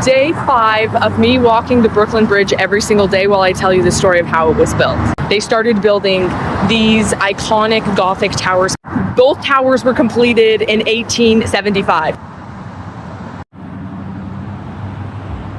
day 5 of me walking the Brooklyn Bridge every single day while I tell you the story of how it was built. They started building these iconic Gothic towers. Both towers were completed in 1875.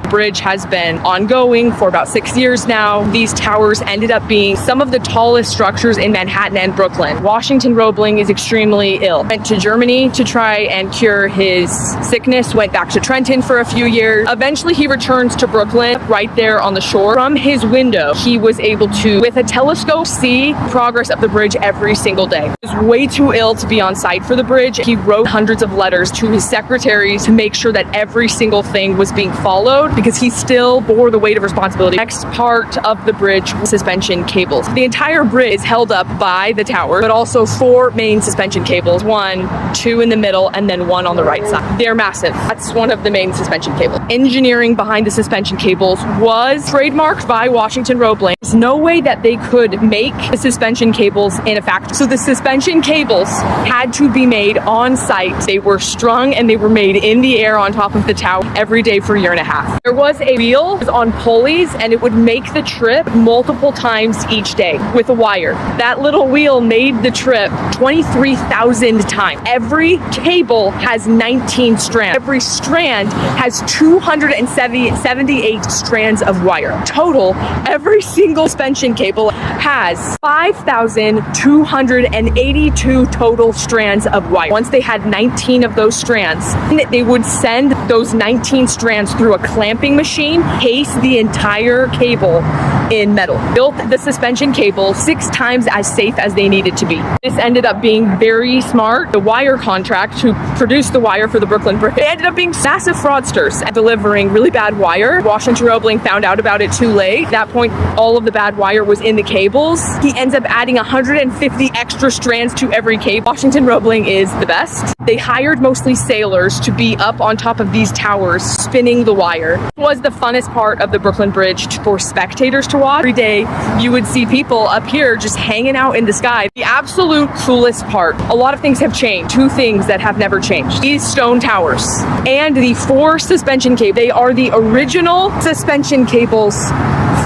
The bridge has been ongoing for about 6 years now. These towers ended up being some of the tallest structures in Manhattan and Brooklyn. Washington Roebling is extremely ill. Went to Germany to try and cure his sickness, went back to Trenton for a few years. Eventually he returns to Brooklyn, right there on the shore. From his window, he was able to, with a telescope, see progress of the bridge every single day. He was way too ill to be on site for the bridge. He wrote hundreds of letters to his secretaries to make sure that every single thing was being followed, because he still bore the weight of responsibility. Next part of the bridge, suspension cables. The entire bridge is held up by the tower, but also 4 main suspension cables. 1, 2 in the middle, and then 1 on the right side. They're massive. That's one of the main suspension cables. Engineering behind the suspension cables was trademarked by Washington Roebling. There's no way that they could make the suspension cables in a factory. So the suspension cables had to be made on site. They were strung and they were made in the air on top of the tower every day for a year and a half. There was a wheel on pulleys and it would make the trip multiple times each day with a wire. That little wheel made the trip 23,000 times. Every cable has 19 strands. Every strand has 278 strands of wire. Total, every single suspension cable has 5,282 total strands of wire. Once they had 19 of those strands, they would send those 19 strands through a clamping machine, case the entire cable in metal. Built the suspension cable 6 times as safe as they needed to be. This ended up being very smart. The wire contract to produce the wire for the Brooklyn Bridge, they ended up being massive fraudsters at delivering really bad wire. Washington Roebling found out about it too late. At that point, all of the bad wire was in the cables. He ends up adding 150 extra strands to every cable. Washington Roebling is the best. They hired mostly sailors to be up on top of these towers spinning the wire. It was the funnest part of the Brooklyn Bridge for spectators to watch. Every day you would see people up here just hanging out in the sky. The absolute coolest part, a lot of things have changed. 2 things that have never changed. These stone towers and the 4 suspension cables. They are the original suspension cables,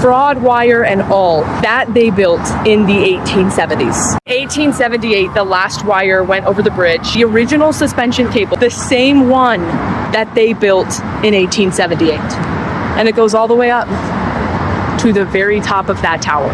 fraud wire and all, that they built in the 1870s. 1878, the last wire went over the bridge. The original suspension cable, the same one that they built in 1878. And it goes all the way up to the very top of that tower.